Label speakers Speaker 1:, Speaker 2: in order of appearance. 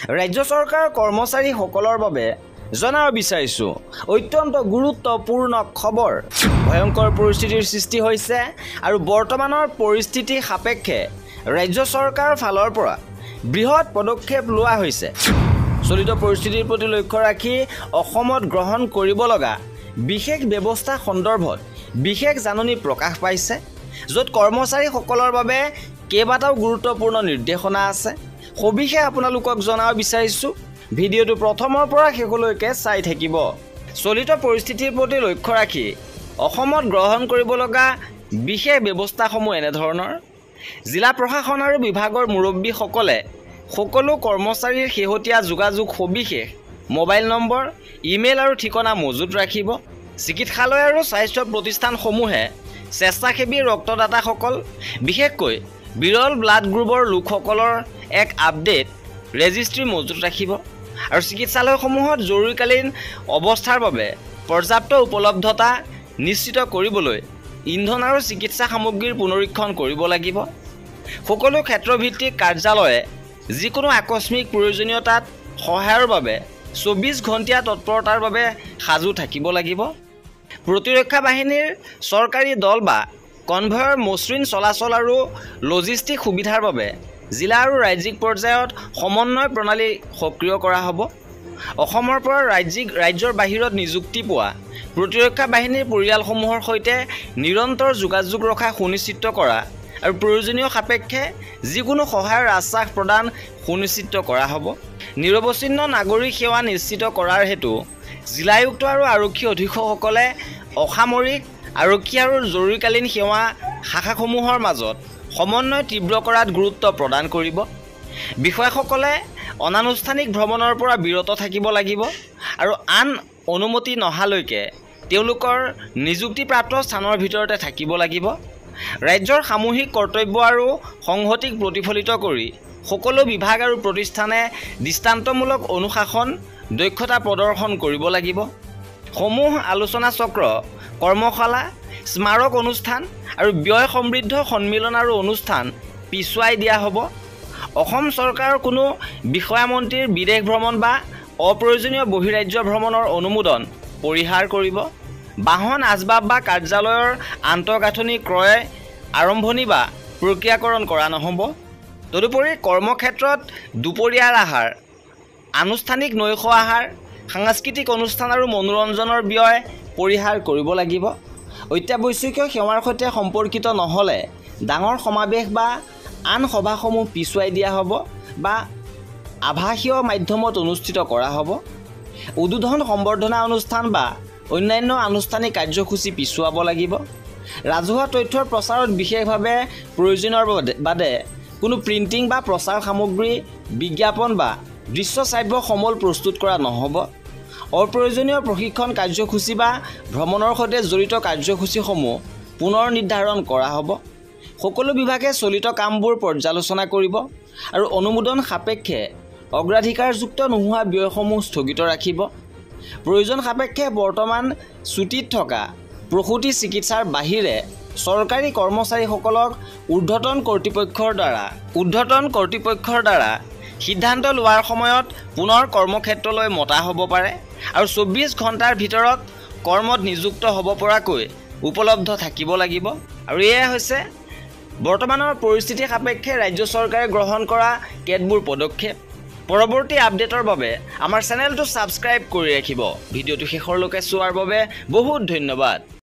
Speaker 1: ৰাজ্য চৰকাৰৰ কৰ্মচাৰীসকলৰ বাবে জনাব বিচাৰিছোঁ অত্যন্ত গুৰুত্বপূৰ্ণ খবৰ। ভয়ংকৰ পৰিস্থিতিৰ সৃষ্টি হৈছে আৰু বৰ্তমানৰ পৰিস্থিতি সাপেক্ষে ৰাজ্য চৰকাৰৰ ফালৰ পৰা বৃহৎ পদক্ষেপ লোৱা হৈছে। চলিত পৰিস্থিতিৰ প্ৰতি লক্ষ্য ৰাখি অসমত গ্ৰহণ কৰিব লগা বিশেষ ব্যৱস্থা সন্দৰ্ভত বিশেষ জাননী প্ৰকাশ পাইছে, য'ত কৰ্মচাৰীসকলৰ বাবে কেইবাটাও গুৰুত্বপূৰ্ণ নিৰ্দেশনা আছে। সবিশেষ আপোনালোকক জনাব বিচাৰিছোঁ। ভিডিঅ'টো প্ৰথমৰ পৰা শেষলৈকে চাই থাকিব। চলিত পৰিস্থিতিৰ প্ৰতি লক্ষ্য ৰাখি অসমত গ্ৰহণ কৰিব লগা বিশেষ ব্যৱস্থাসমূহ এনেধৰণৰ। জিলা প্ৰশাসন আৰু বিভাগৰ মুৰব্বীসকলে সকলো কৰ্মচাৰীৰ শেহতীয়া যোগাযোগ সবিশেষ, মোবাইল নম্বৰ, ইমেইল আৰু ঠিকনা মজুত ৰাখিব। চিকিৎসালয় আৰু স্বাস্থ্য প্ৰতিষ্ঠানসমূহে স্বেচ্ছাসেৱী ৰক্তদাতাসকল, বিশেষকৈ বিৰল ব্লাড গ্ৰুপৰ লোকসকলৰ এক আপডেট ৰেজিষ্ট্ৰি মজুত ৰাখিব আৰু চিকিৎসালয়সমূহত জৰুৰীকালীন অৱস্থাৰ বাবে পৰ্যাপ্ত উপলব্ধতা নিশ্চিত কৰিবলৈ ইন্ধন আৰু চিকিৎসা সামগ্ৰীৰ পুনৰীক্ষণ কৰিব লাগিব। সকলো ক্ষেত্ৰভিত্তিক কাৰ্যালয়ে যিকোনো আকস্মিক প্ৰয়োজনীয়তাত সহায়ৰ বাবে 24 ঘণ্টীয়া তৎপৰতাৰ বাবে সাজু থাকিব লাগিব। প্ৰতিৰক্ষা বাহিনীৰ চৰকাৰী দল বা কনভয়ৰ মসৃণ চলাচল আৰু লজিষ্টিক সুবিধাৰ বাবে জিলা আৰু ৰাজ্যিক পৰ্যায়ত সমন্বয় প্ৰণালী সক্ৰিয় কৰা হ'ব। অসমৰ পৰা ৰাজ্যৰ বাহিৰত নিযুক্তি পোৱা প্ৰতিৰক্ষা বাহিনীৰ পৰিয়ালসমূহৰ সৈতে নিৰন্তৰ যোগাযোগ ৰখা সুনিশ্চিত কৰা আৰু প্ৰয়োজনীয় সাপেক্ষে যিকোনো সহায়ৰ আশ্বাস প্ৰদান সুনিশ্চিত কৰা হ'ব। নিৰৱচ্ছিন্ন নাগৰিক সেৱা নিশ্চিত কৰাৰ হেতু জিলায়ুক্ত আৰু আৰক্ষী অধীক্ষকসকলে অসামৰিক আৰক্ষী আৰু জৰুৰীকালীন সেৱা শাখাসমূহৰ মাজত সমন্বয় তীব্ৰ কৰাত গুৰুত্ব প্ৰদান কৰিব। বিষয়াসকলে অনানুষ্ঠানিক ভ্ৰমণৰ পৰা বিৰত থাকিব লাগিব আৰু আন অনুমতি নহালৈকে তেওঁলোকৰ নিযুক্তিপ্ৰাপ্ত স্থানৰ ভিতৰতে থাকিব লাগিব। ৰাজ্যৰ সামূহিক কৰ্তব্য আৰু সংহতিক প্ৰতিফলিত কৰি সকলো বিভাগ আৰু প্ৰতিষ্ঠানে দৃষ্টান্তমূলক অনুশাসন দক্ষতা প্ৰদৰ্শন কৰিব লাগিব। সমূহ আলোচনা চক্ৰ, কৰ্মশালা, স্মাৰক অনুষ্ঠান আৰু ব্যয় সমৃদ্ধ সন্মিলন আৰু অনুষ্ঠান পিছুৱাই দিয়া হ'ব। অসম চৰকাৰৰ কোনো বিষয়া মন্ত্ৰীৰ বিদেশ ভ্ৰমণ বা অপ্ৰয়োজনীয় বহিৰাজ্য ভ্ৰমণৰ অনুমোদন পৰিহাৰ কৰিব। বাহন, আচবাব বা কাৰ্যালয়ৰ আন্তঃগাঁথনি ক্ৰয়, আৰম্ভণি বা প্ৰক্ৰিয়াকৰণ কৰা নহ'ব। তদুপৰি কৰ্মক্ষেত্ৰত দুপৰীয়াৰ আহাৰ, আনুষ্ঠানিক নৈশ আহাৰ, সাংস্কৃতিক অনুষ্ঠান আৰু মনোৰঞ্জনৰ ব্যয় পৰিহাৰ কৰিব লাগিব। অত্যাৱশ্যকীয় সেৱাৰ সৈতে সম্পৰ্কিত নহ'লে ডাঙৰ সমাৱেশ বা আন সভাসমূহ পিছুৱাই দিয়া হ'ব বা আভাসীয় মাধ্যমত অনুষ্ঠিত কৰা হ'ব। উদ্বোধন সম্বৰ্ধনা অনুষ্ঠান বা অন্যান্য আনুষ্ঠানিক কাৰ্যসূচী পিছুৱাব লাগিব। ৰাজহুৱা তথ্যৰ প্ৰচাৰত বিশেষভাৱে প্ৰয়োজনৰ বাদে কোনো প্ৰিণ্টিং বা প্ৰচাৰ সামগ্ৰী, বিজ্ঞাপন বা দৃশ্য শ্ৰাব্য সমল প্ৰস্তুত কৰা নহ'ব। অপ্ৰয়োজনীয় প্ৰশিক্ষণ কাৰ্যসূচী বা ভ্ৰমণৰ সৈতে জড়িত কাৰ্যসূচীসমূহ পুনৰ নিৰ্ধাৰণ কৰা হ'ব। সকলো বিভাগে চলিত কামবোৰ পৰ্যালোচনা কৰিব আৰু অনুমোদন সাপেক্ষে অগ্ৰাধিকাৰযুক্ত নোহোৱা ব্যয়সমূহ স্থগিত ৰাখিব। প্ৰয়োজন সাপেক্ষে বৰ্তমান ছুটীত থকা প্ৰসূতি চিকিৎসাৰ বাহিৰে চৰকাৰী কৰ্মচাৰীসকলক ঊৰ্ধ্বতন কৰ্তৃপক্ষৰ দ্বাৰা সিদ্ধান্ত লোৱাৰ সময়ত পুনৰ কৰ্মক্ষেত্ৰলৈ মতা হ'ব পাৰে আৰু 24 ঘণ্টাৰ ভিতৰত কৰ্মত নিযুক্ত হ'ব পৰাকৈ উপলব্ধ থাকিব লাগিব। আৰু এয়া হৈছে বৰ্তমানৰ পৰিস্থিতি সাপেক্ষে ৰাজ্য চৰকাৰে গ্ৰহণ কৰা কেতবোৰ পদক্ষেপ। পৰৱৰ্তী আপডেটৰ বাবে আমাৰ চেনেলটো ছাবস্ক্ৰাইব কৰি ৰাখিব। ভিডিঅ'টো শেষৰলৈকে চোৱাৰ বাবে বহুত ধন্যবাদ।